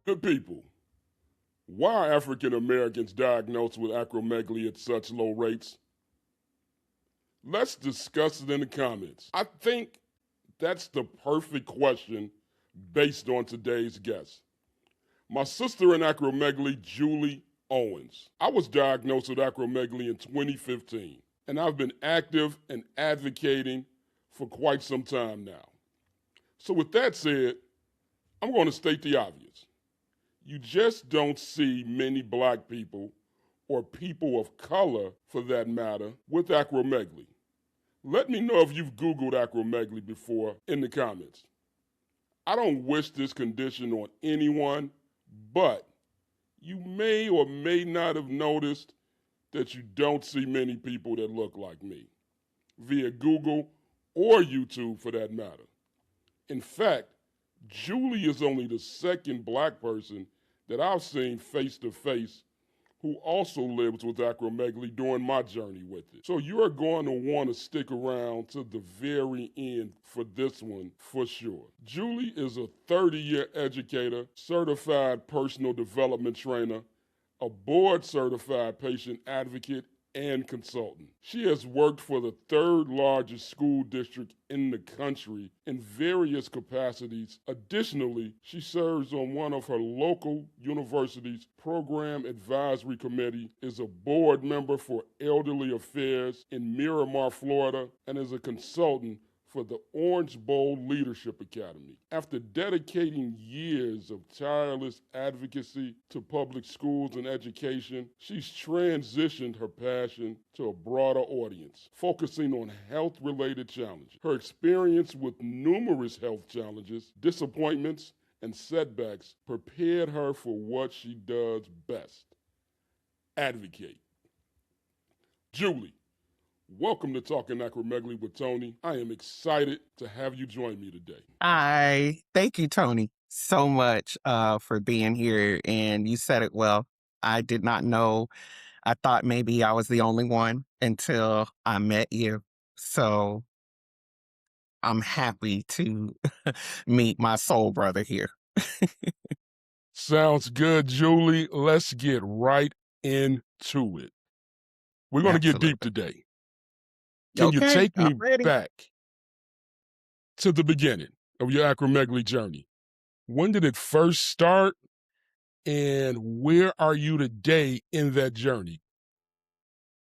Good people, why are African Americans diagnosed with acromegaly at such low rates? Let's discuss it in the comments. I think that's the perfect question based on today's guest. My sister in acromegaly, Julie Owens. I was diagnosed with acromegaly in 2015, and I've been active and advocating for quite some time now. So, with that said, I'm going to state the obvious. You just don't see many black people, or people of color for that matter, with acromegaly. Let me know if you've Googled acromegaly before in the comments. I don't wish this condition on anyone, but you may or may not have noticed that you don't see many people that look like me, via Google or YouTube for that matter. In fact, Julie is only the second black person that I've seen face to face who also lives with acromegaly during my journey with it. So you're going to want to stick around to the very end for this one for sure. Julie is a 30-year educator, certified personal development trainer, a board-certified patient advocate, and consultant. She has worked for the third largest school district in the country in various capacities. Additionally, she serves on one of her local university's program advisory committee, is a board member for elderly affairs in Miramar, Florida, and is a consultant for the Orange Bowl Leadership Academy. After dedicating years of tireless advocacy to public schools and education, she's transitioned her passion to a broader audience, focusing on health-related challenges. Her experience with numerous health challenges, disappointments, and setbacks prepared her for what she does best: advocate. Julie, welcome to Talking Acromegaly with Tony. I am excited to have you join me today. Hi. Thank you, Tony, so much for being here. And you said it well. I did not know. I thought maybe I was the only one until I met you. So I'm happy to meet my soul brother here. Sounds good, Julie. Let's get right into it. We're going to get deep Absolutely. today. Can you Okay, take I'm me ready. back to the beginning of your acromegaly journey? When did it first start, and where are you today in that journey?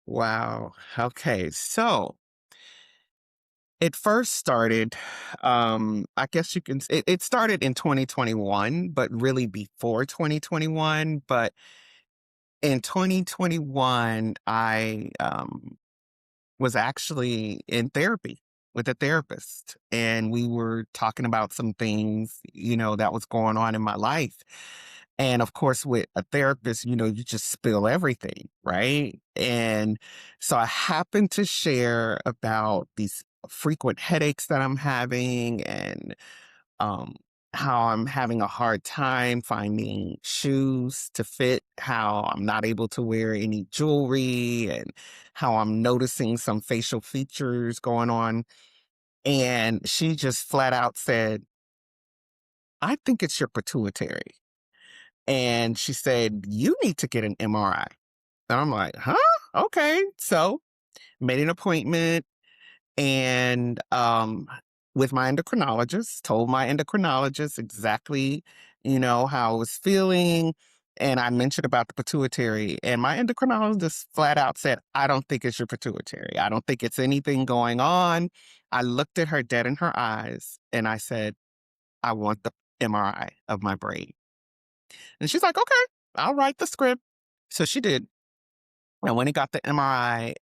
Wow. Okay. So it first started, I guess you can, it started in 2021, but really before 2021. But in 2021, I was actually in therapy with a therapist, and we were talking about some things, that was going on in my life. And of course, with a therapist, you just spill everything, right? And so I happened to share about these frequent headaches that I'm having, and um, how I'm having a hard time finding shoes to fit, how I'm not able to wear any jewelry, and how I'm noticing some facial features going on. And she just flat out said, I think it's your pituitary. And she said, you need to get an MRI. And I'm like, huh? Okay. So made an appointment, and with my endocrinologist, told my endocrinologist exactly, how I was feeling. And I mentioned about the pituitary, and my endocrinologist flat out said, I don't think it's your pituitary. I don't think it's anything going on. I looked at her dead in her eyes and I said, I want the MRI of my brain. And she's like, okay, I'll write the script. So she did. And when he got the MRI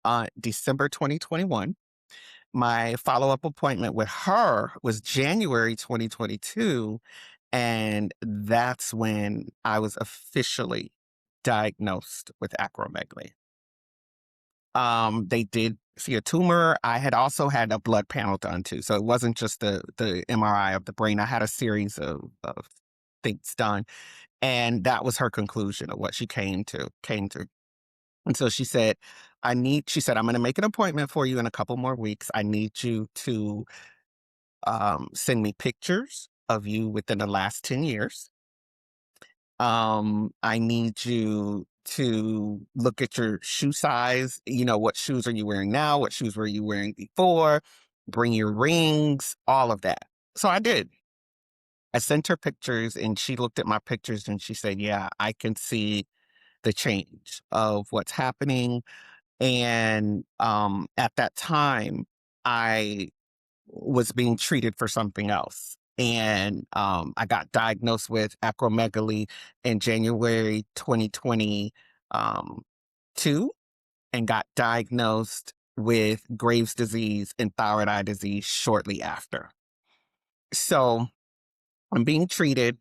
December 2021, my follow-up appointment with her was January 2022, and that's when I was officially diagnosed with acromegaly. They did see a tumor. I had also had a blood panel done too, so it wasn't just the MRI of the brain. I had a series of things done, and that was her conclusion of what she came to. And so she said, she said, I'm going to make an appointment for you in a couple more weeks. I need you to send me pictures of you within the last 10 years. I need you to look at your shoe size. What shoes are you wearing now? What shoes were you wearing before? Bring your rings, all of that. So I did. I sent her pictures and she looked at my pictures and she said, yeah, I can see the change of what's happening. And at that time, I was being treated for something else. And I got diagnosed with acromegaly in January 2022 and got diagnosed with Graves' disease and thyroid eye disease shortly after. So I'm being treated.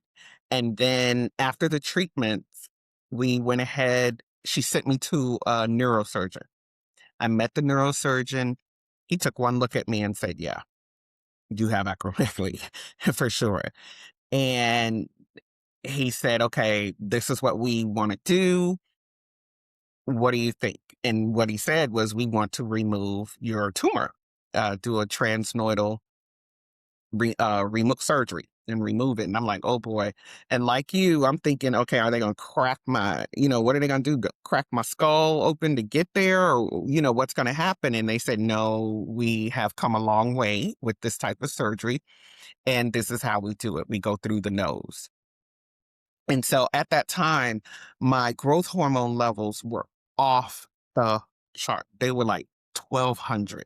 And then after the treatments, we went ahead, she sent me to a neurosurgeon. I met the neurosurgeon. He took one look at me and said, yeah, you have acromegaly for sure. And he said, okay, this is what we want to do. What do you think? And what he said was, we want to remove your tumor, do a transnoidal remove surgery and remove it. And I'm like, oh boy. And like you, I'm thinking, okay, are they going to crack what are they going to do? Crack my skull open to get there? Or, what's going to happen? And they said, no, we have come a long way with this type of surgery. And this is how we do it. We go through the nose. And so at that time, my growth hormone levels were off the chart. They were like 1200,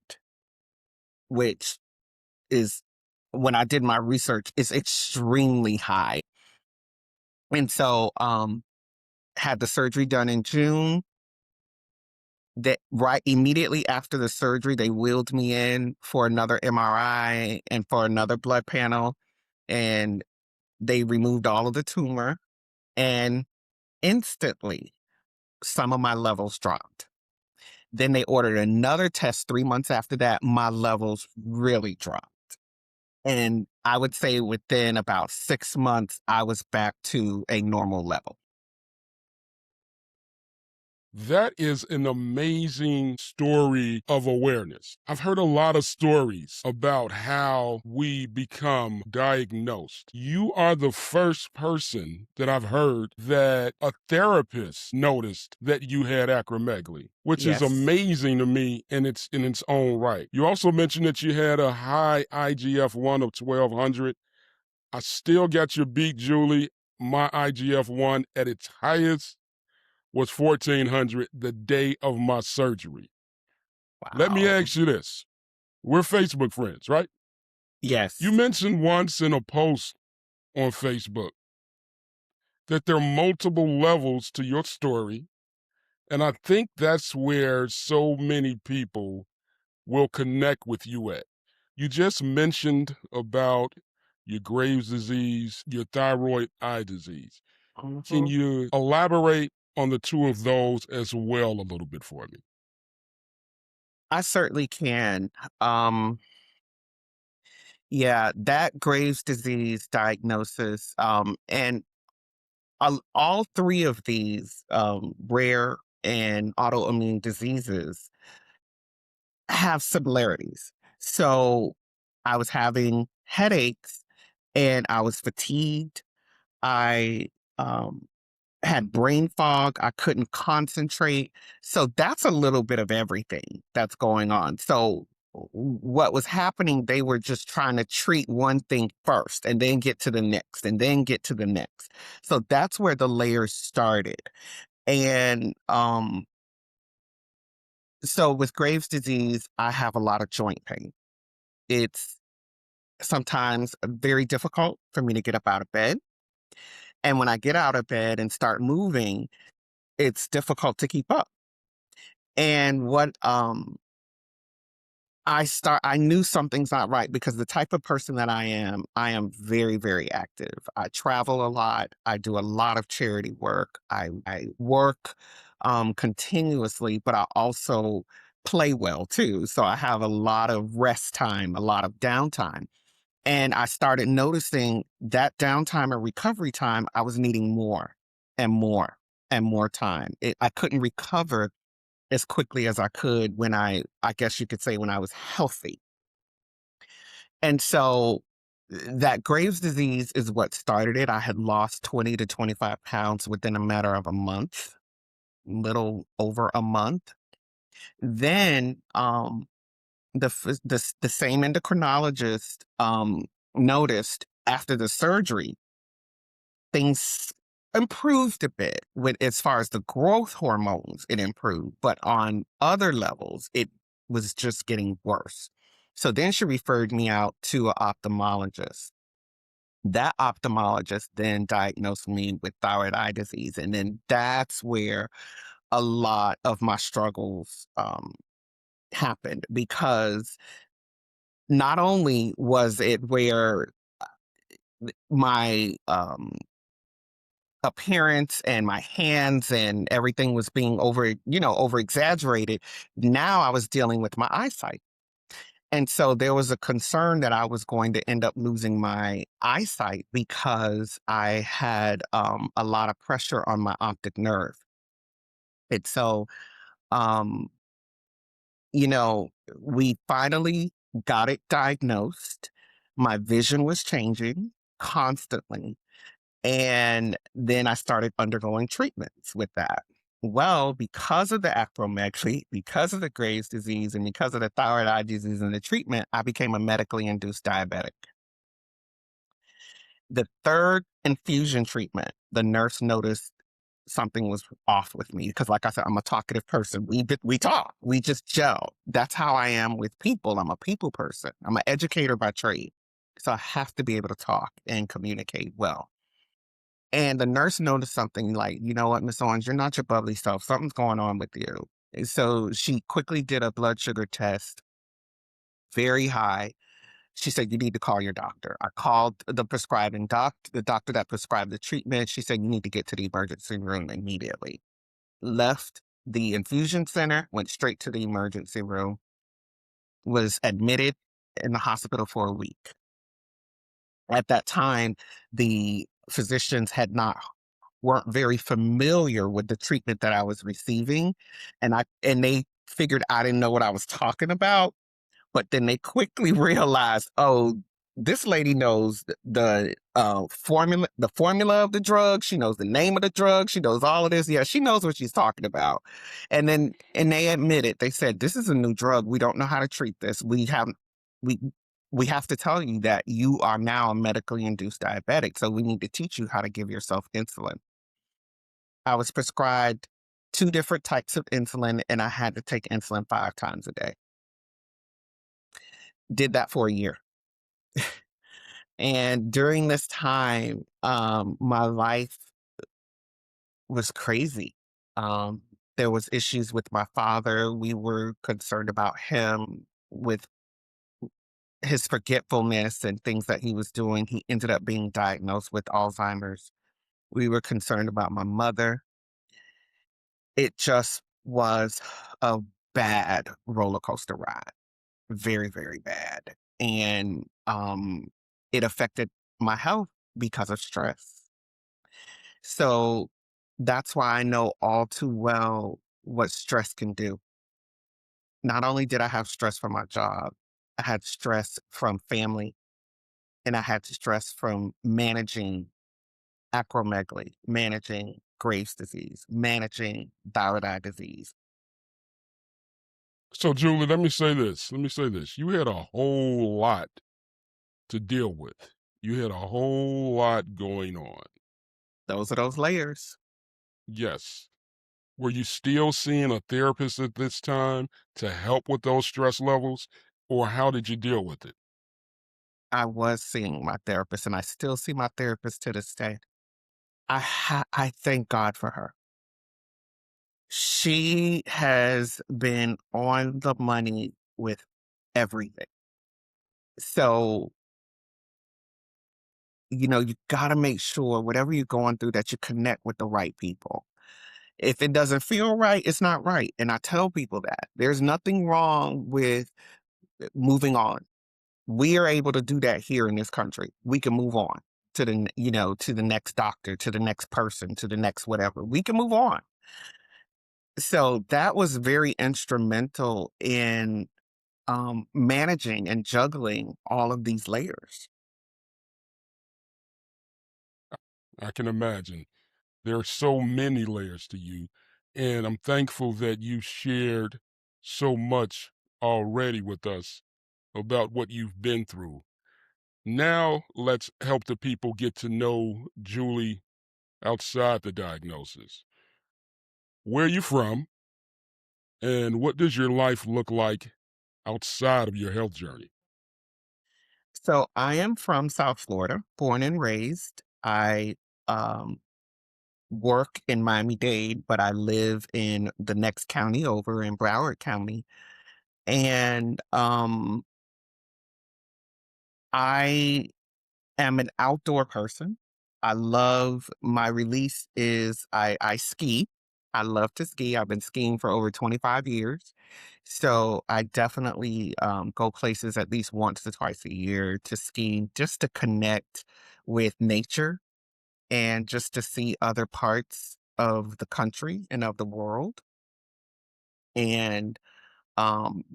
which is, when I did my research, is extremely high. And so had the surgery done in June. That right immediately after the surgery, they wheeled me in for another MRI and for another blood panel. And they removed all of the tumor. And instantly, some of my levels dropped. Then they ordered another test 3 months after that. My levels really dropped. And I would say within about 6 months, I was back to a normal level. That is an amazing story of awareness. I've heard a lot of stories about how we become diagnosed. You are the first person that I've heard that a therapist noticed that you had acromegaly, which is Yes. amazing to me in its own right. You also mentioned that you had a high IGF-1 of 1200. I still got you beat, Julie. My IGF-1 at its highest was 1400 the day of my surgery. Let me Wow. ask you this. We're Facebook friends, right? You Yes. mentioned once in a post on Facebook that there are multiple levels to your story. And I think that's where so many people will connect with you at. You just mentioned about your Graves' disease, your thyroid eye disease. Can Mhm. you elaborate on the two of those as well a little bit for me? I certainly can. Um, yeah, that Graves' disease diagnosis, and all three of these rare and autoimmune diseases have similarities. So I was having headaches and I was fatigued. I um, had brain fog. I couldn't concentrate. So that's a little bit of everything that's going on. So what was happening, they were just trying to treat one thing first and then get to the next and then get to the next. So that's where the layers started. And so with Graves' disease, I have a lot of joint pain. It's sometimes very difficult for me to get up out of bed. And when I get out of bed and start moving, it's difficult to keep up. And what I knew something's not right because the type of person that I am very, very active. I travel a lot. I do a lot of charity work. I work continuously, but I also play well too. So I have a lot of rest time, a lot of downtime. And I started noticing that downtime and recovery time, I was needing more and more and more time. I couldn't recover as quickly as I could when I guess you could say when I was healthy. And so That Graves' disease is what started it. I had lost 20 to 25 pounds within a matter of a month, little over a month. Then the same endocrinologist noticed after the surgery things improved a bit with as far as the growth hormones, it improved, but on other levels it was just getting worse. So then she referred me out to an ophthalmologist. That ophthalmologist then diagnosed me with thyroid eye disease, and then that's where a lot of my struggles happened, because not only was it where my appearance and my hands and everything was being over exaggerated. Now I was dealing with my eyesight. And so there was a concern that I was going to end up losing my eyesight because I had a lot of pressure on my optic nerve. And so, um, you know, we finally got it diagnosed. My vision was changing constantly. And then I started undergoing treatments with that. Well, because of the acromegaly, because of the Graves' disease, and because of the thyroid eye disease and the treatment, I became a medically induced diabetic. The third infusion treatment, the nurse noticed something was off with me because, like I said, I'm a talkative person. We talk, we just gel. That's how I am with people. I'm a people person. I'm an educator by trade, so I have to be able to talk and communicate well. And the nurse noticed something like, you know what, Miss Owens, you're not your bubbly self. Something's going on with you. And so she quickly did a blood sugar test, very high. She said, you need to call your doctor. I called the prescribing the doctor that prescribed the treatment. She said, you need to get to the emergency room immediately. Left the infusion center, went straight to the emergency room, was admitted in the hospital for a week. At that time, the physicians weren't very familiar with the treatment that I was receiving, and they figured I didn't know what I was talking about, but then they quickly realized, oh, this lady knows the formula of the drug. She knows the name of the drug. She knows all of this. Yeah, she knows what she's talking about. And they admitted, they said, this is a new drug. We don't know how to treat this. We we have to tell you that you are now a medically induced diabetic. So we need to teach you how to give yourself insulin. I was prescribed 2 different types of insulin, and I had to take insulin 5 times a day. Did that for a year. And during this time, my life was crazy. Um, there was issues with my father. We were concerned about him with his forgetfulness and things that he was doing. He ended up being diagnosed with Alzheimer's. We were concerned about my mother. It just was a bad roller coaster ride. Very, very bad. And it affected my health because of stress. So that's why I know all too well what stress can do. Not only did I have stress from my job, I had stress from family, and I had stress from managing acromegaly, managing Graves' disease, managing thyroid eye disease. So, Julie, let me say this. Let me say this. You had a whole lot to deal with. You had a whole lot going on. Those are those layers. Yes. Were you still seeing a therapist at this time to help with those stress levels, or how did you deal with it? I was seeing my therapist, and I still see my therapist to this day. I thank God for her. She has been on the money with everything. So, you gotta make sure whatever you're going through that you connect with the right people. If it doesn't feel right, it's not right. And I tell people that there's nothing wrong with moving on. We are able to do that here in this country. We can move on to the next doctor, to the next person, to the next whatever. We can move on. So that was very instrumental in managing and juggling all of these layers. I can imagine. There are so many layers to you, and I'm thankful that you shared so much already with us about what you've been through. Now, let's help the people get to know Julie outside the diagnosis. Where are you from, and what does your life look like outside of your health journey? So I am from South Florida, born and raised. I um, work in Miami-Dade, but I live in the next county over in Broward County. And I am an outdoor person. I love my release is I ski. I love to ski. I've been skiing for over 25 years. So I definitely go places at least once or twice a year to ski just to connect with nature and just to see other parts of the country and of the world. And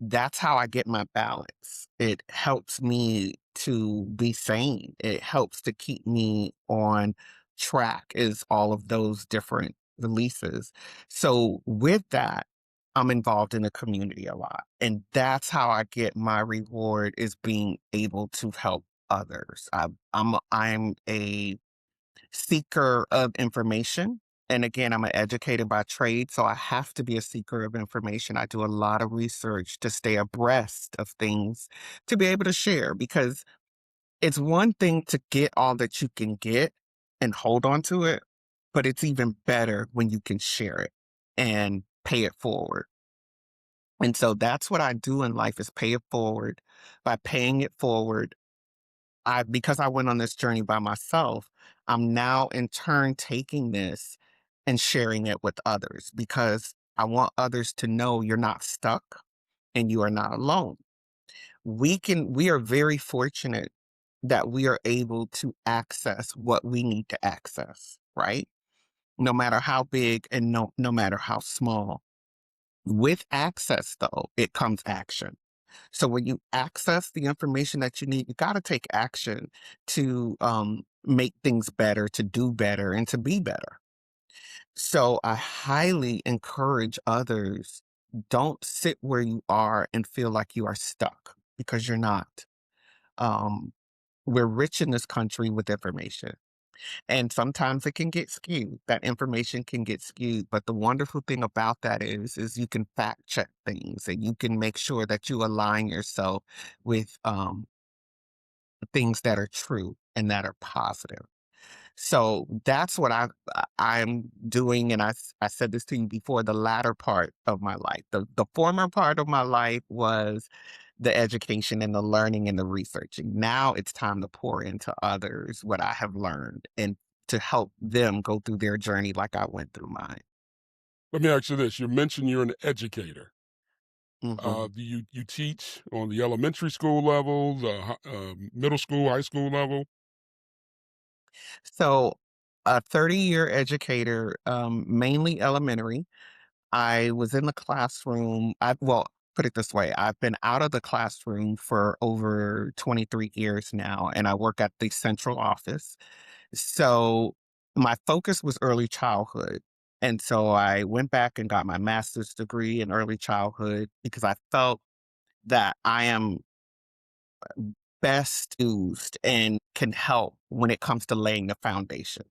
that's how I get my balance. It helps me to be sane. It helps to keep me on track is all of those different releases. So with that, I'm involved in the community a lot. And that's how I get my reward is being able to help others. I'm a seeker of information. And again, I'm an educator by trade, so I have to be a seeker of information. I do a lot of research to stay abreast of things to be able to share because it's one thing to get all that you can get and hold on to it, but it's even better when you can share it and pay it forward. And so that's what I do in life is pay it forward. By paying it forward, because I went on this journey by myself, I'm now in turn taking this and sharing it with others because I want others to know you're not stuck and you are not alone. We are very fortunate that we are able to access what we need to access, right? No matter how big and no matter how small. With access though, it comes action. So when you access the information that you need, you got to take action to make things better, to do better, and to be better. So I highly encourage others, don't sit where you are and feel like you are stuck because you're not. Um, we're rich in this country with information. And sometimes it can get skewed. That information can get skewed. But the wonderful thing about that is you can fact check things and you can make sure that you align yourself with things that are true and that are positive. So that's what I'm doing, and I said this to you before. The latter part of my life, the former part of my life was the education and the learning and the researching. Now it's time to pour into others what I have learned and to help them go through their journey like I went through mine. Let me ask you this. You mentioned you're an educator. Mhm. Do you teach on the elementary school level, the middle school, high school level? So, a 30-year educator, mainly elementary. I was in the classroom. Well, put it this way, I've been out of the classroom for over 23 years now, and I work at the central office. So my focus was early childhood. And so I went back and got my master's degree in early childhood because I felt that I am best used and can help when it comes to laying the foundation.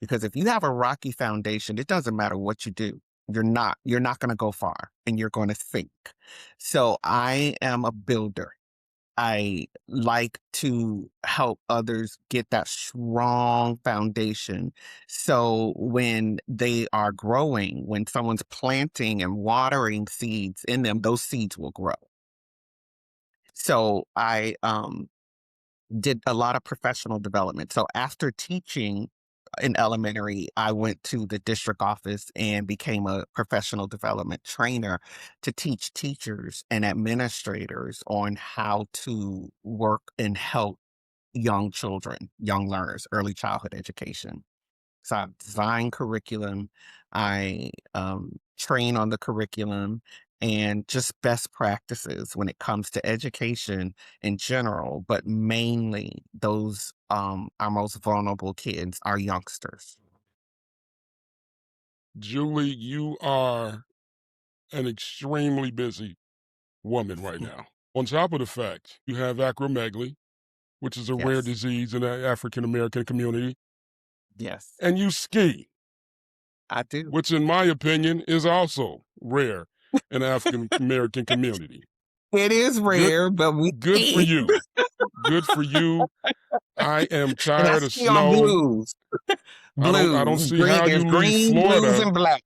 Because if you have a rocky foundation, it doesn't matter what you do. You're not going to go far and you're going to sink. So I am a builder. I like to help others get that strong foundation. So when they are growing, when someone's planting and watering seeds in them, those seeds will grow. So I did a lot of professional development. So after teaching in elementary, I went to the district office and became a professional development trainer to teach teachers and administrators on how to work and help young children, young learners, early childhood education. So I design curriculum, I train on the curriculum, and just best practices when it comes to education in general, but mainly those our most vulnerable kids, our youngsters. Julie, you are an extremely busy woman right now. On top of the fact you have acromegaly, which is a rare Yes. disease in the African American community, Yes, and you ski, I do. which in my opinion is also rare in the African American community. It is Good rare, but we good for ski. you. Good for you. I am And I tired of ski on snow. blues. I don't Blues. see Green, how there's you leave green, blues, Florida. and black.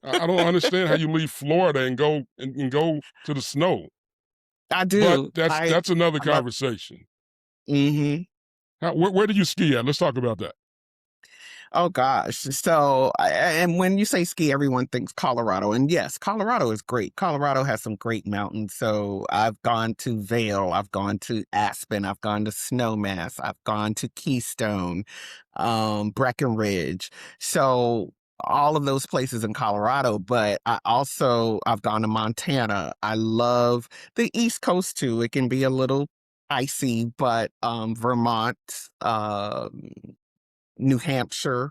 I don't understand how you leave Florida and go to the snow. I But do. that's another I love. conversation. Mhm. Where do you ski at? Let's talk about that. Oh gosh. So, and when you say ski, everyone thinks Colorado. And yes, Colorado is great. Colorado has some great mountains. So I've gone to Vail, I've gone to Aspen, I've gone to Snowmass, I've gone to Keystone, Breckenridge. So all of those places in Colorado, but I've gone to Montana. I love the East Coast too. It can be a little icy, but Vermont, New Hampshire,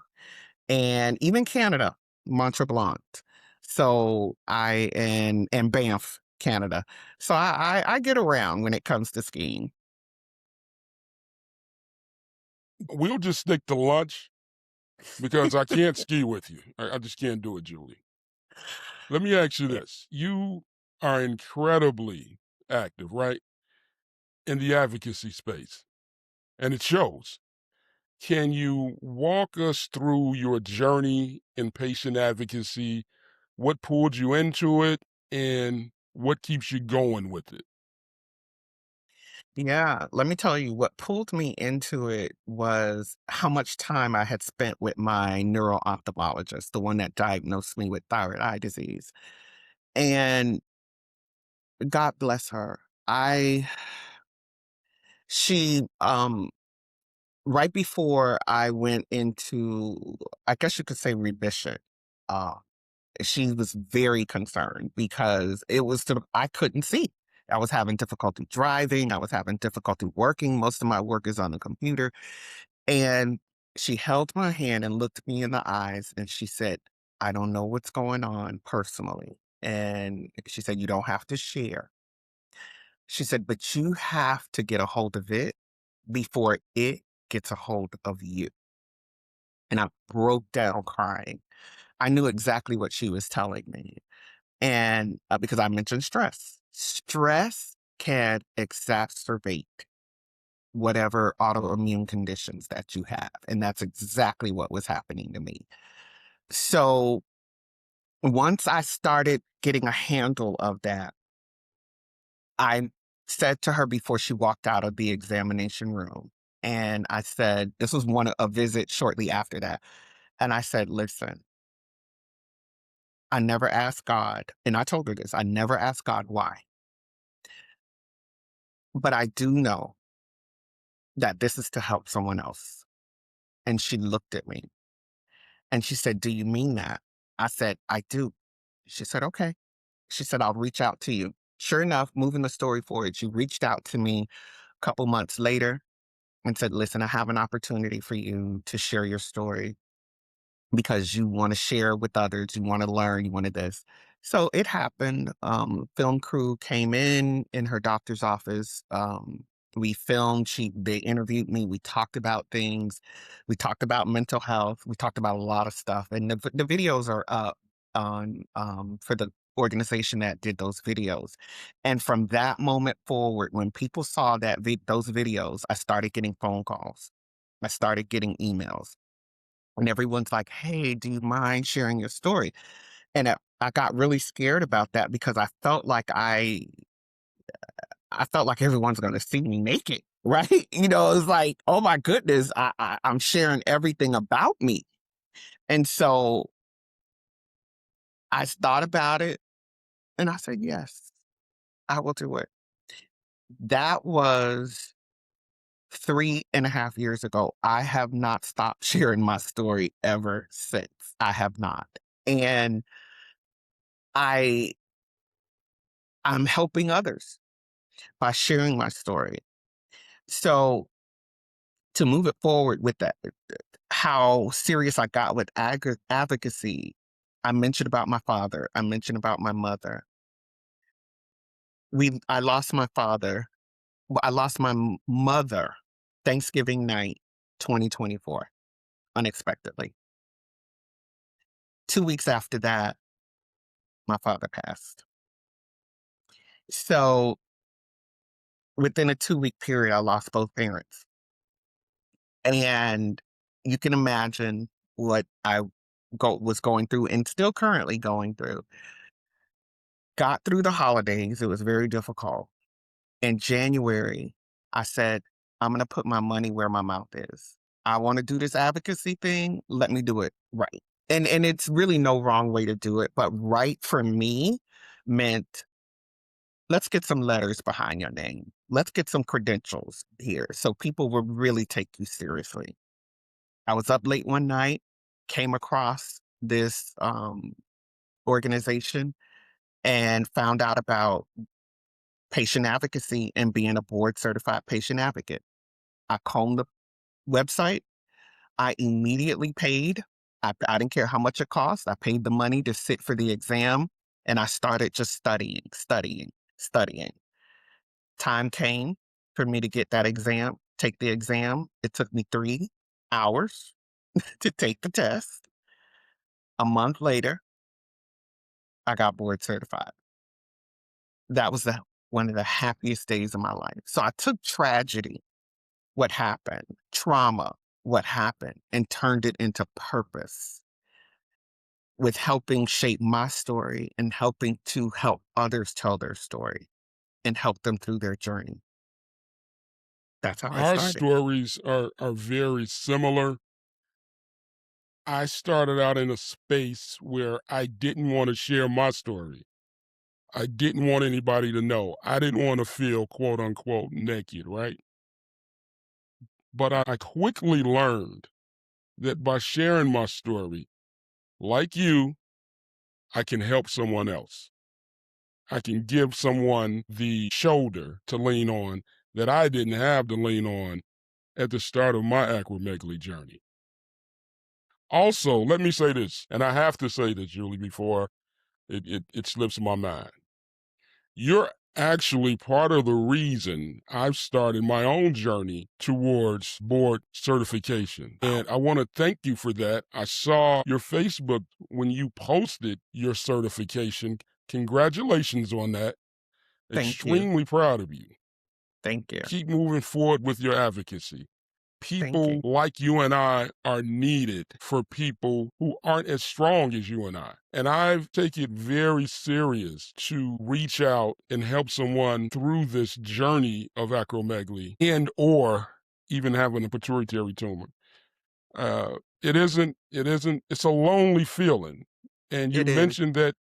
and even Canada, Mont Tremblant. So and Banff, Canada. So I get around when it comes to skiing. We'll just stick to lunch because I can't ski with you. I just can't do it, Julie. Let me ask you this. You are incredibly active, right? In the advocacy space, and it shows. Can you walk us through your journey in patient advocacy? What pulled you into it and what keeps you going with it? Yeah, let me tell you what pulled me into it was how much time I had spent with my neuro-ophthalmologist, the one that diagnosed me with thyroid eye disease. And God bless her. I she right before I went into, I guess you could say, remission, uh, she was very concerned because I couldn't see. I was having difficulty driving. I was having difficulty working. Most of my work is on the computer. And she held my hand and looked me in the eyes and she said, I don't know what's going on personally. And she said, you don't have to share. She said, but you have to get a hold of it before it gets a hold of you. And I broke down crying. I knew exactly what she was telling me. And because I mentioned stress, stress can exacerbate whatever autoimmune conditions that you have. And that's exactly what was happening to me. So once I started getting a handle of that, I said to her before she walked out of the examination room, and I said, this was a visit shortly after that. And I said, listen, I never asked God, and I told her this, I never asked God why. But I do know that this is to help someone else. And she looked at me and she said, do you mean that? I said, I do. She said, okay. She said, I'll reach out to you. Sure enough, moving the story forward, she reached out to me a couple months later and said, listen, I have an opportunity for you to share your story because you want to share with others, you want to learn, you wanted this. So it happened. Film crew came in her doctor's office. We filmed, they interviewed me, we talked about things, we talked about mental health, we talked about a lot of stuff. And the videos are up on for the organization that did those videos. And from that moment forward, when people saw those videos, I started getting phone calls. I started getting emails. And everyone's like, hey, do you mind sharing your story? And I got really scared about that because I felt like everyone's going to see me naked, right? It's like, oh my goodness, I'm sharing everything about me. And so I thought about it and I said, yes, I will do it. That was 3.5 years ago. I have not stopped sharing my story ever since. I have not. And I I'm helping others by sharing my story. So to move it forward with that, how serious I got with advocacy, I mentioned about my father. I mentioned about my mother. I lost my father. Well, I lost my mother Thanksgiving night, 2024, unexpectedly. 2 weeks after that, my father passed. So within a 2-week period, I lost both parents. And you can imagine what I was going through and still currently going through. Got through the holidays. It was very difficult. In January, I said, I'm going to put my money where my mouth is. I want to do this advocacy thing. Let me do it right. And it's really no wrong way to do it, but right for me meant let's get some letters behind your name. Let's get some credentials here so people will really take you seriously. I was up late one night, came across this organization and found out about patient advocacy and being a board certified patient advocate. I combed the website. I immediately paid. I didn't care how much it cost. I paid the money to sit for the exam and I started just studying. Time came for me to get that exam, take the exam. It took me 3 hours to take the test. A month later, I got board certified. That was one of the happiest days of my life. So I took tragedy, what happened, trauma, what happened, and turned it into purpose with helping shape my story and helping to help others tell their story and help them through their journey. That's how I Our started. stories are very similar. I started out in a space where I didn't want to share my story. I didn't want anybody to know. I didn't want to feel quote unquote naked, right? But I quickly learned that by sharing my story, like you, I can help someone else. I can give someone the shoulder to lean on that I didn't have to lean on at the start of my acromegaly journey. Also, let me say this, and I have to say this, Julie, before it slips my mind. You're actually part of the reason I've started my own journey towards board certification. And I want to thank you for that. I saw your Facebook when you posted your certification. Congratulations on that. Thank you. Extremely proud of you. Thank you. Keep moving forward with your advocacy. Thank People you. like you and I are needed for people who aren't as strong as you and I. And I've taken it very serious to reach out and help someone through this journey of acromegaly and or even having a pituitary tumor. It's a lonely feeling. And you It is. mentioned that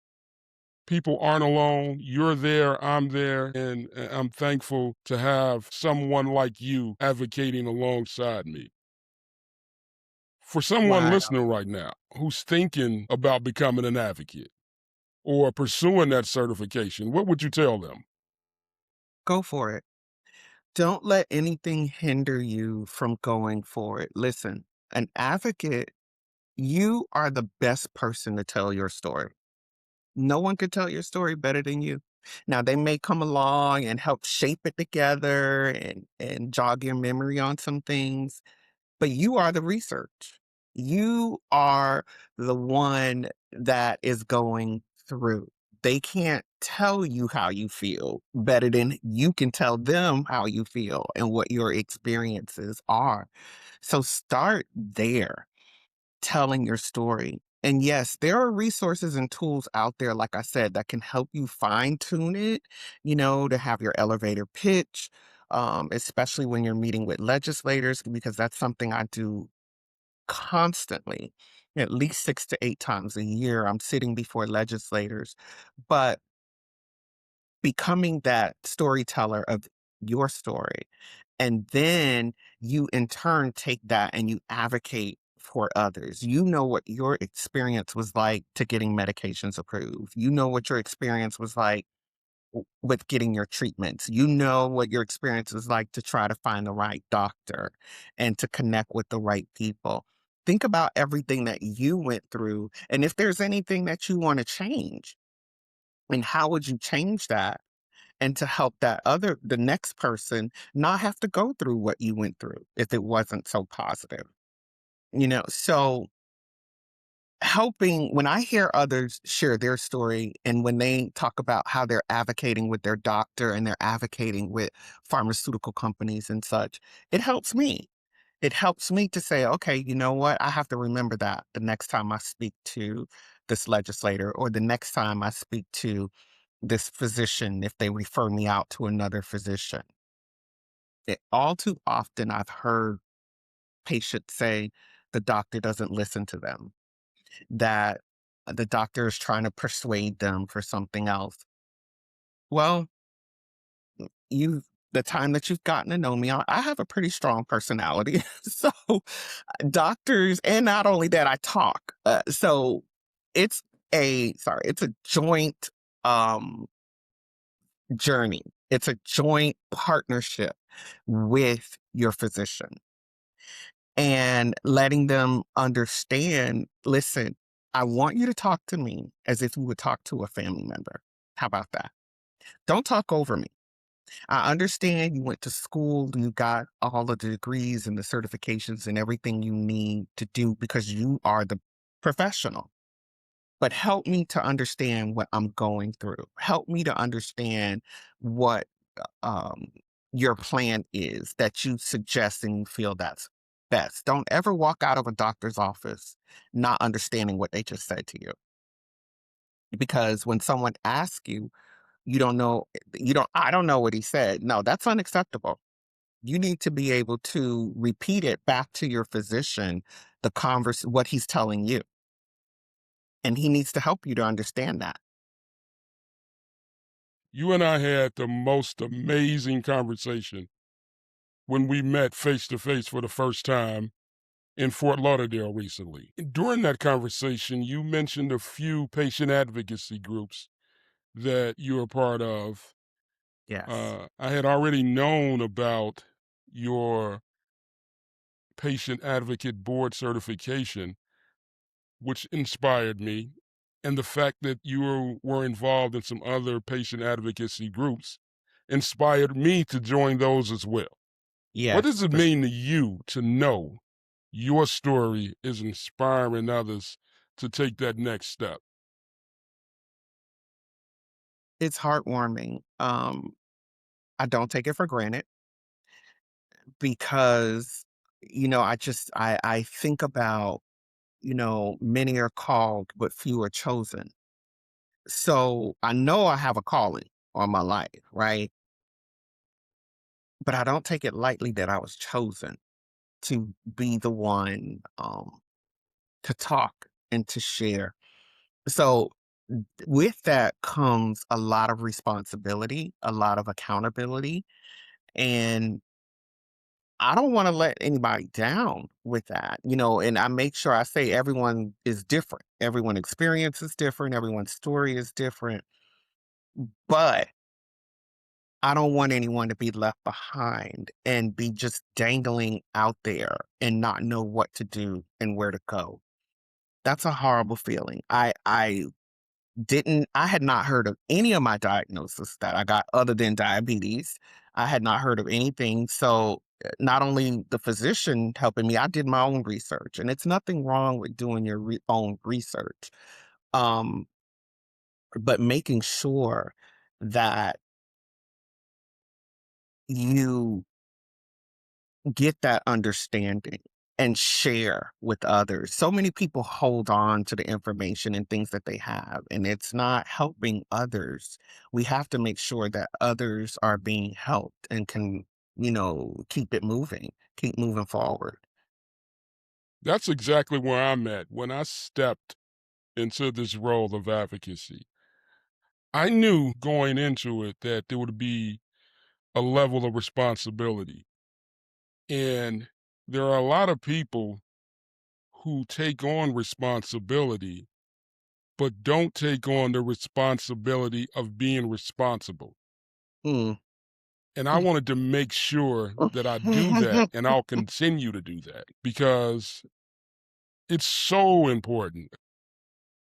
people aren't alone. You're there, I'm there, and I'm thankful to have someone like you advocating alongside me. For someone Wow. listening right now who's thinking about becoming an advocate or pursuing that certification, what would you tell them? Go for it. Don't let anything hinder you from going for it. Listen, an advocate, you are the best person to tell your story. No one could tell your story better than you. Now, they may come along and help shape it together and jog your memory on some things, but you are the research. You are the one that is going through. They can't tell you how you feel better than you can tell them how you feel and what your experiences are. So start there, telling your story. And yes, there are resources and tools out there, like I said, that can help you fine tune it, to have your elevator pitch, especially when you're meeting with legislators, because that's something I do constantly. At least 6 to 8 times a year, I'm sitting before legislators. But becoming that storyteller of your story, and then you in turn take that and you advocate for others. You know what your experience was like to getting medications approved. You know what your experience was like with getting your treatments. You know what your experience is like to try to find the right doctor and to connect with the right people. Think about everything that you went through, and if there's anything that you want to change, and how would you change that? And to help the next person not have to go through what you went through if it wasn't so positive. So helping when I hear others share their story and when they talk about how they're advocating with their doctor and they're advocating with pharmaceutical companies and such, it helps me. It helps me to say, okay, you know what? I have to remember that the next time I speak to this legislator or the next time I speak to this physician if they refer me out to another physician. All too often, I've heard patients say the doctor doesn't listen to them, that the doctor is trying to persuade them for something else. Well, you the time that you've gotten to know me, I have a pretty strong personality. So doctors, and not only that, I talk. So it's it's a joint um journey. It's a joint partnership with your physician and letting them understand, listen, I want you to talk to me as if you would talk to a family member. How about that? Don't talk over me. I understand you went to school, you got all of the degrees and the certifications and everything you need to do because you are the professional. But help me to understand what I'm going through. Help me to understand what um, your plan is that you suggest and you feel that's best. Don't ever walk out of a doctor's office not understanding what they just said to you. Because when someone asks you, I don't know what he said. No, that's unacceptable. You need to be able to repeat it back to your physician, what he's telling you. And he needs to help you to understand that. You and I had the most amazing conversation when we met face to face for the first time in Fort Lauderdale recently. During that conversation, you mentioned a few patient advocacy groups that you're a part of. Yes. I had already known about your patient advocate board certification, which inspired me. And the fact that you were involved in some other patient advocacy groups inspired me to join those as well. What does Yes. it mean to you to know your story is inspiring others to take that next step? It's heartwarming. I don't take it for granted because, I think about, many are called, but few are chosen. So I know I have a calling on my life, right? But I don't take it lightly that I was chosen to be the one to talk and to share. So with that comes a lot of responsibility, a lot of accountability, and I don't want to let anybody down with that, and I make sure I say everyone is different. Everyone's experience is different. Everyone's story is different. But I don't want anyone to be left behind and be just dangling out there and not know what to do and where to go. That's a horrible feeling. I had not heard of any of my diagnoses that I got other than diabetes. I had not heard of anything. So, not only the physician helping me, I did my own research, and it's nothing wrong with doing your own research. Um, but making sure that you get that understanding and share with others. So many people hold on to the information and things that they have, and it's not helping others. We have to make sure that others are being helped and can, keep moving forward. That's exactly where I'm at. When I stepped into this role of advocacy, I knew going into it that there would be a level of responsibility. And there are a lot of people who take on responsibility but don't take on the responsibility of being responsible. Mm. And I wanted to make sure that I do that, and I'll continue to do that because it's so important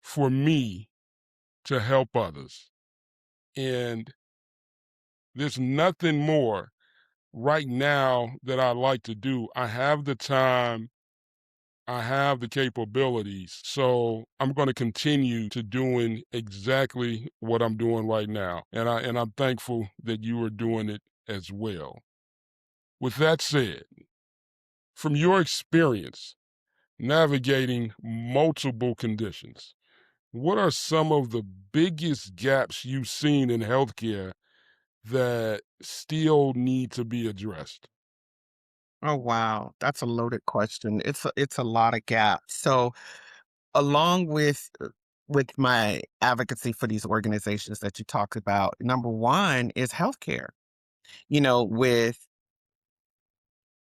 for me to help others. And there's nothing more right now that I like to do. I have the time, I have the capabilities. So I'm going to continue to doing exactly what I'm doing right now. And I'm thankful that you are doing it as well. With that said, from your experience navigating multiple conditions, what are some of the biggest gaps you've seen in healthcare that still need to be addressed? Oh, wow. That's a loaded question. It's a lot of gaps. So, along with my advocacy for these organizations that you talked about, number one is healthcare. With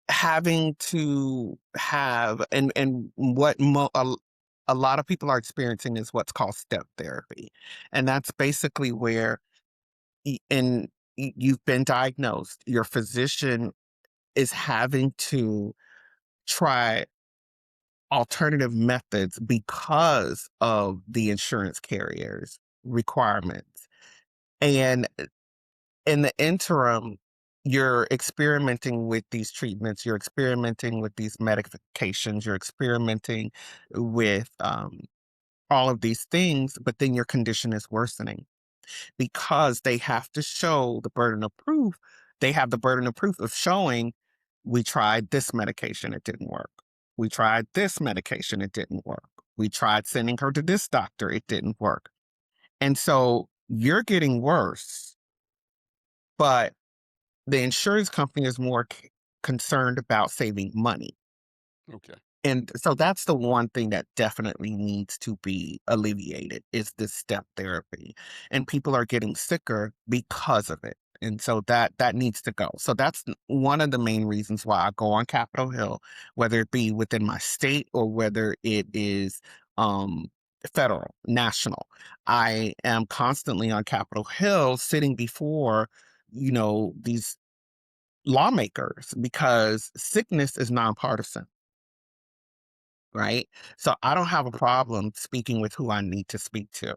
having to have and what a lot of people are experiencing is what's called step therapy, and that's basically where you've been diagnosed. Your physician is having to try alternative methods because of the insurance carriers' requirements. And in the interim, you're experimenting with these treatments, you're experimenting with these medications, you're experimenting with all of these things, but then your condition is worsening because they have to show the burden of proof. They have the burden of proof of showing we tried this medication, it didn't work. We tried this medication, it didn't work. We tried sending her to this doctor, it didn't work. And so you're getting worse, but the insurance company is more concerned about saving money. Okay. And so that's the one thing that definitely needs to be alleviated is this step therapy. And people are getting sicker because of it. And so that needs to go. So that's one of the main reasons why I go on Capitol Hill, whether it be within my state or whether it is um federal, national. I am constantly on Capitol Hill sitting before, these lawmakers because sickness is nonpartisan, right? So I don't have a problem speaking with who I need to speak to.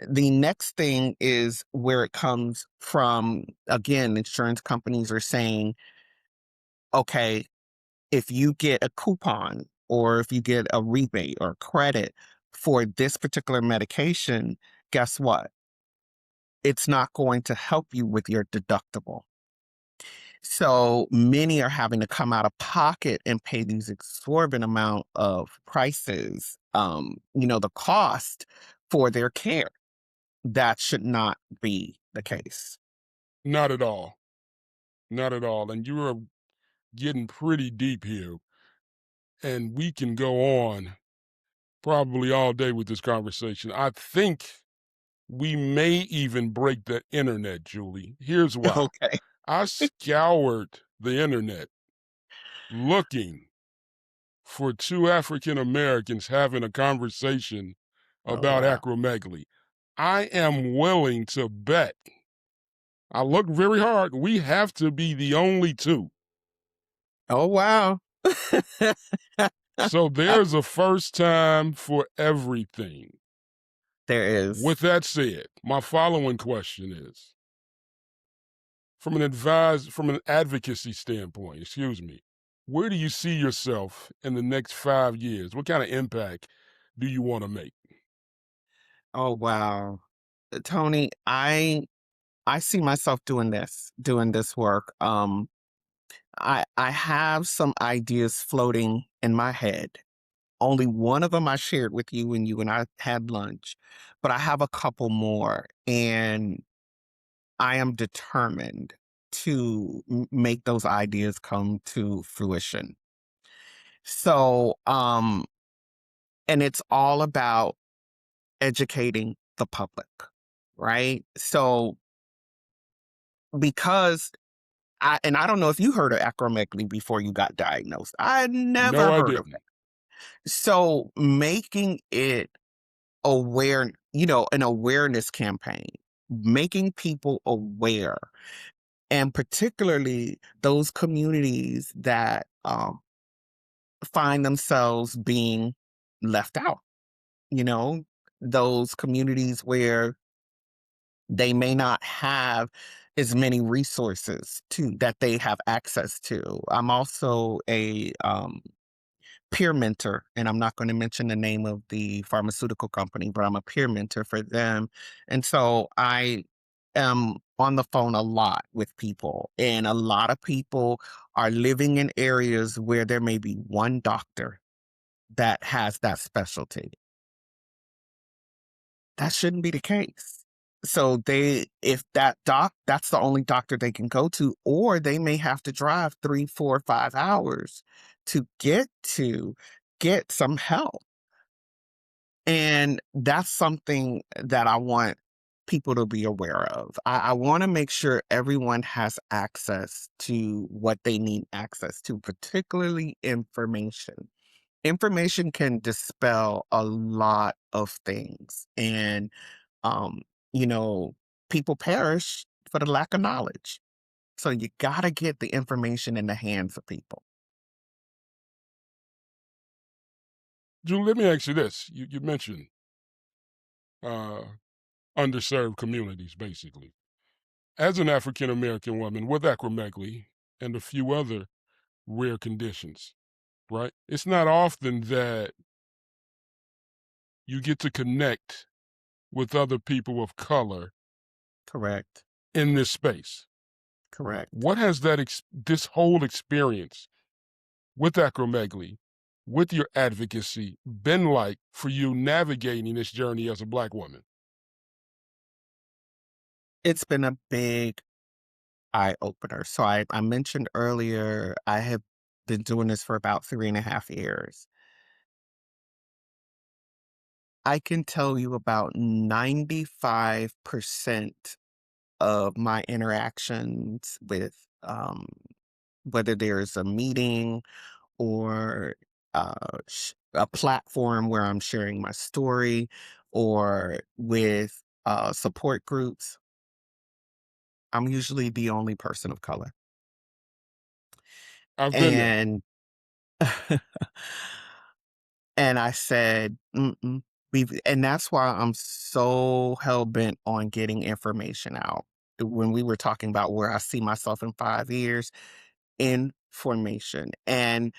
The next thing is where it comes from. Again, insurance companies are saying, okay, if you get a coupon or if you get a rebate or credit for this particular medication, guess what? It's not going to help you with your deductible. So many are having to come out of pocket and pay these exorbitant amount of prices, the cost for their care. That should not be the case. Not at all. Not at all. And you are getting pretty deep here. And we can go on probably all day with this conversation. I think we may even break the internet, Julie. Here's why. Okay. I scoured the internet looking for two African Americans having a conversation Oh, about wow. acromegaly. I am willing to bet, I looked very hard, we have to be the only two. Oh, wow. So there's a first time for everything. There is. With that said, my following question is from an advocacy standpoint, excuse me, where do you see yourself in the next 5 years? What kind of impact do you want to make? Oh, wow. Tony, I see myself doing this work. I have some ideas floating in my head. Only one of them I shared with you when you and I had lunch, but I have a couple more, and I am determined to make those ideas come to fruition. So, and it's all about educating the public, right? So, because I don't know if you heard of acromegaly before you got diagnosed. I No, never I heard of it. didn't. So, making it an awareness campaign, making people aware, and particularly those communities that find themselves being left out, you know, those communities where they may not have as many resources to that they have access to. I'm also a peer mentor, and I'm not going to mention the name of the pharmaceutical company, but I'm a peer mentor for them. And so I am on the phone a lot with people, and a lot of people are living in areas where there may be one doctor that has that specialty. That shouldn't be the case. So if that's the only doctor they can go to, or they may have to drive 3, 4, 5 hours to get some help. And that's something that I want people to be aware of. I want to make sure everyone has access to what they need access to, particularly information. Information can dispel a lot of things. And, um, you know, people perish for the lack of knowledge. So you got to get the information in the hands of people. Drew, let me ask you this. You mentioned uh, underserved communities, basically. As an African American woman with acromegaly and a few other rare conditions, right? It's not often that you get to connect with other people of color Correct. in this space. Correct. What has this whole experience with acromegaly, with your advocacy, been like for you navigating this journey as a Black woman? It's been a big eye opener. So I mentioned earlier, I have been doing this for about 3.5 years. I can tell you about 95% of my interactions with, whether there's a meeting or a platform where I'm sharing my story, or with support groups, I'm usually the only person of color. I've been there. And and I said, "Mm-mm." And that's why I'm so hell bent on getting information out. When we were talking about where I see myself in 5 years, information. And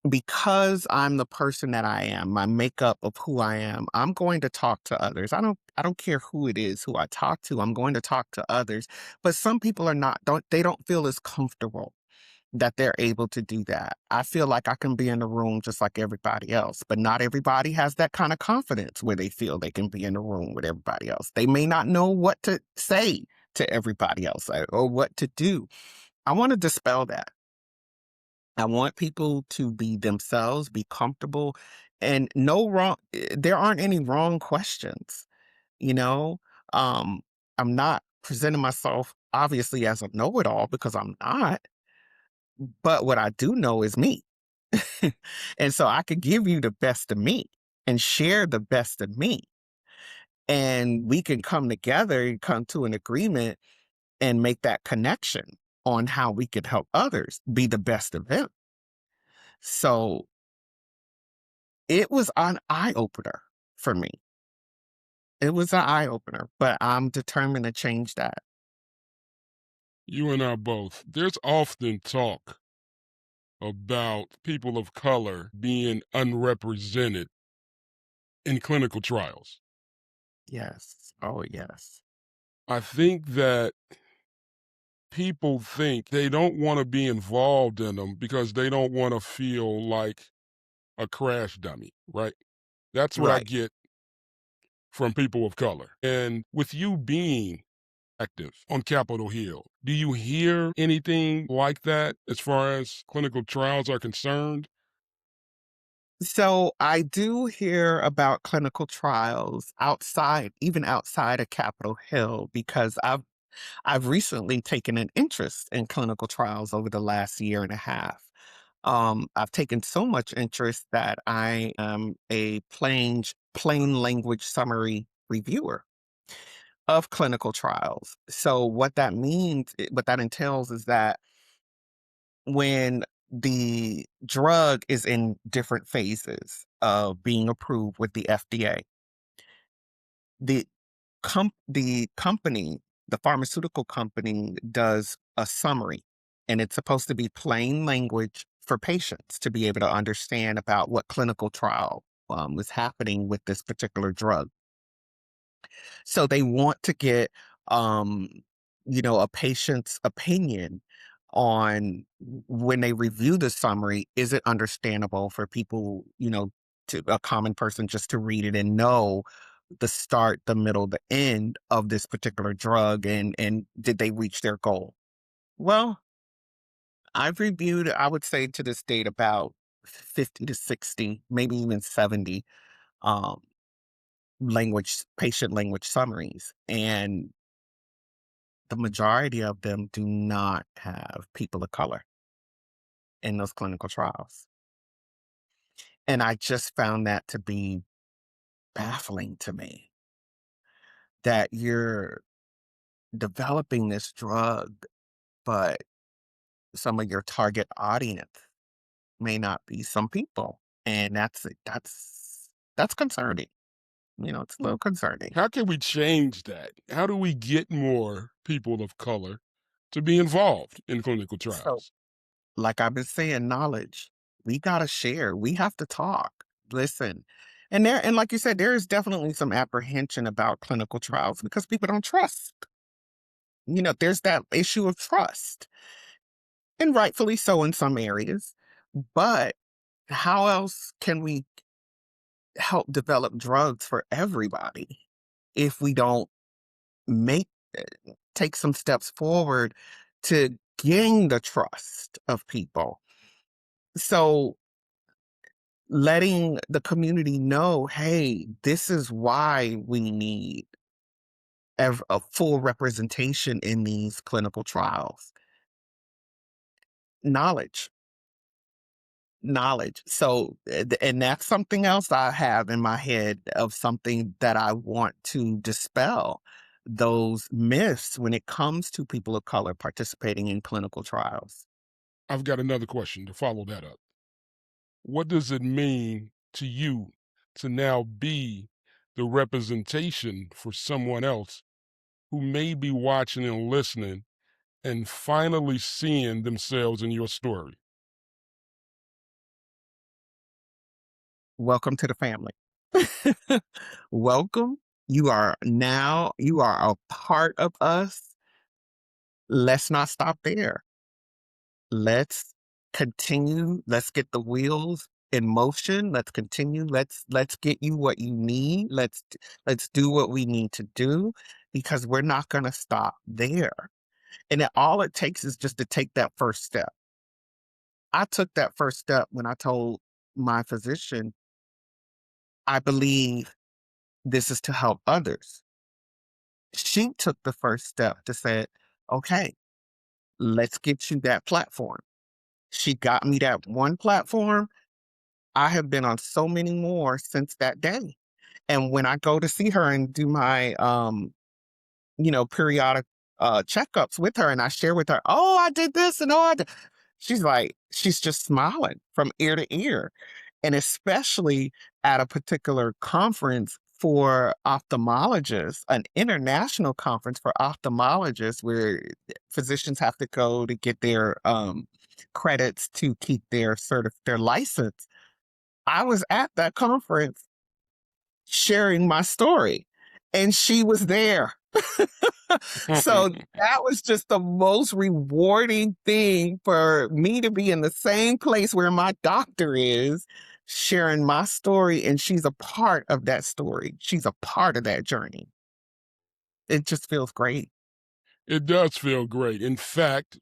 because I'm the person that I am, my makeup of who I am, I'm going to talk to others. I don't care who it is who I talk to. I'm going to talk to others. But some people are not, don't feel as comfortable that they're able to do that. I feel like I can be in the room just like everybody else, but not everybody has that kind of confidence where they feel they can be in the room with everybody else. They may not know what to say to everybody else, or what to do. I want to dispel that. I want people to be themselves, be comfortable, and no wrong. There aren't any wrong questions. You know, um, I'm not presenting myself obviously as a know-it-all, because I'm not. But what I do know is me. And so I could give you the best of me and share the best of me. And we can come together and come to an agreement and make that connection on how we can help others be the best of them. So it was an eye opener for me. It was an eye opener, but I'm determined to change that. You and I both. There's often talk about people of color being unrepresented in clinical trials. Yes. Oh, yes. I think that people think they don't want to be involved in them because they don't want to feel like a crash dummy, right? That's what I Right. get from people of color. And with you being active on Capitol Hill, do you hear anything like that as far as clinical trials are concerned? So I do hear about clinical trials even outside of Capitol Hill, because I've recently taken an interest in clinical trials over the last year and a half. I've taken so much interest that I am a plain language summary reviewer of clinical trials. So what that means, what that entails is that when the drug is in different phases of being approved with the FDA, the the company, the pharmaceutical company does a summary, and it's supposed to be plain language for patients to be able to understand about what clinical trial is happening with this particular drug. So they want to get, um, a patient's opinion on when they review the summary, is it understandable for people, to a common person just to read it and know the start, the middle, the end of this particular drug, and did they reach their goal? Well, I've reviewed, I would say to this date, about 50 to 60, maybe even 70 um, patient language summaries. And the majority of them do not have people of color in those clinical trials. And I just found that to be baffling to me, that you're developing this drug, but some of your target audience may not be some people. And that's concerning. It's a little concerning. How can we change that? How do we get more people of color to be involved in clinical So, trials? like I've been saying, knowledge. We gotta share. We have to talk. Listen. And like you said, there is definitely some apprehension about clinical trials because people don't trust. There's that issue of trust. And rightfully so in some areas. But how else can we help develop drugs for everybody if we don't make take some steps forward to gain the trust of people? So letting the community know, hey, this is why we need a full representation in these clinical trials. Knowledge, knowledge. So, and that's something else I have in my head of something that I want to dispel those myths when it comes to people of color participating in clinical trials. I've got another question to follow that up. What does it mean to you to now be the representation for someone else who may be watching and listening and finally seeing themselves in your story? Welcome to the family. Welcome. You are a part of us. Let's not stop there. Let's continue. Let's get the wheels in motion. Let's continue. Let's get you what you need. Let's do what we need to do, because we're not going to stop there. And all it takes is just to take that first step. I took that first step when I told my physician, I believe this is to help others. She took the first step to say, okay, let's get you that platform. She got me that one platform. I have been on so many more since that day. And when I go to see her and do my periodic checkups with her, and I share with her, oh, I did this and oh, I did. She's just smiling from ear to ear. And especially at a particular conference for ophthalmologists, an international conference for ophthalmologists, where physicians have to go to get their credits to keep their license. I was at that conference sharing my story, and she was there. So that was just the most rewarding thing for me, to be in the same place where my doctor is, sharing my story, and she's a part of that story. She's a part of that journey. It just feels great. It does feel great. In fact,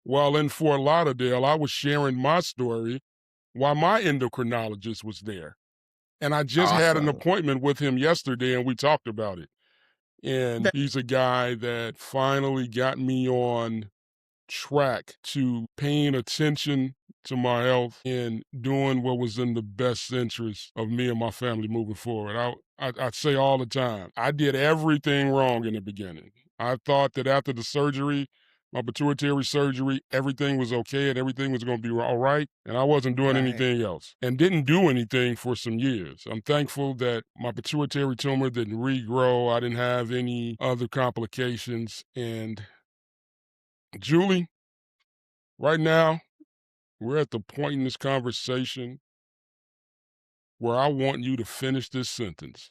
while in Fort Lauderdale, I was sharing my story while my endocrinologist was there. And I just had an Awesome. appointment with him yesterday and we talked about it. And That, he's a guy that finally got me on track to paying attention to my health and doing what was in the best interest of me and my family moving forward. I say all the time, I did everything wrong in the beginning. I thought that after the surgery, my pituitary surgery, everything was okay and everything was going to be all right. And I wasn't doing Right. anything else and didn't do anything for some years. I'm thankful that my pituitary tumor didn't regrow. I didn't have any other complications. And Julie, right now, we're at the point in this conversation where I want you to finish this sentence.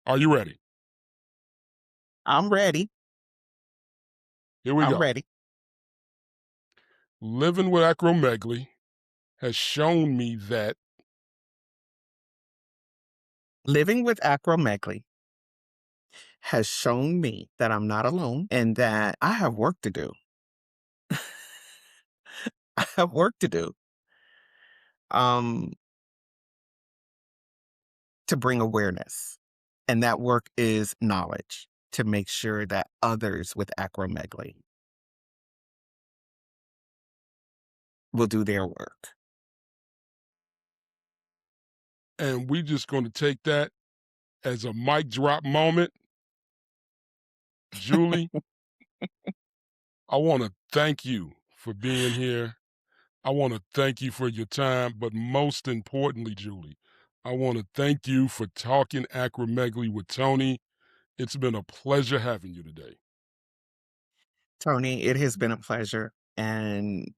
Are you ready? I'm ready. Here we I'm go. ready. Living with acromegaly has shown me that Living with acromegaly has shown me that I'm not alone and that I have work to do. I have work to do. Um, to bring awareness. And that work is knowledge to make sure that others with acromegaly will do their work. and we just going to take that as a mic drop moment. Julie, I want to thank you for being here. I want to thank you for your time, but most importantly, Julie, I want to thank you for talking acromegaly with Tony. It's been a pleasure having you today. Tony, it has been a pleasure, and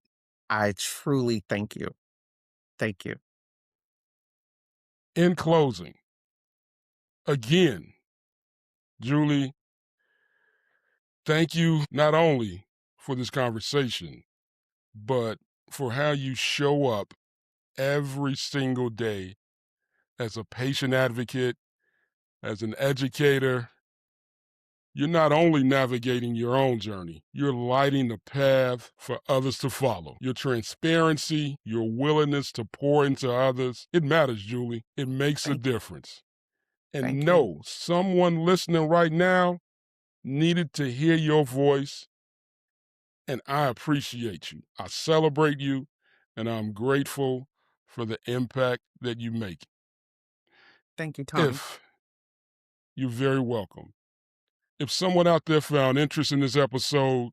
I truly thank you. Thank you. In closing, again, Julie, thank you not only for this conversation, but for how you show up every single day as a patient advocate, as an educator. You're not only navigating your own journey, you're lighting the path for others to follow. Your transparency, your willingness to pour into others, it matters, Julie. It makes a Thank, difference. And thank you. know someone listening right now needed to hear your voice, and I appreciate you. I celebrate you, and I'm grateful for the impact that you make. Thank you, Tony. If you're very welcome. If someone out there found interest in this episode,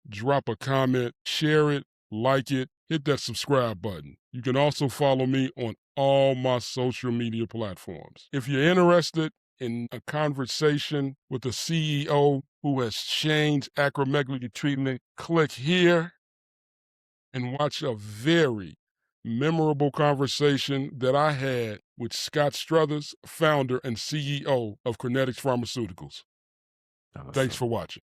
drop a comment, share it, like it, hit that subscribe button. You can also follow me on all my social media platforms. If you're interested in a conversation with a CEO who has changed acromegaly treatment, click here and watch a very memorable conversation that I had with Scott Struthers, founder and CEO of Crinetics Pharmaceuticals. Thanks for watching.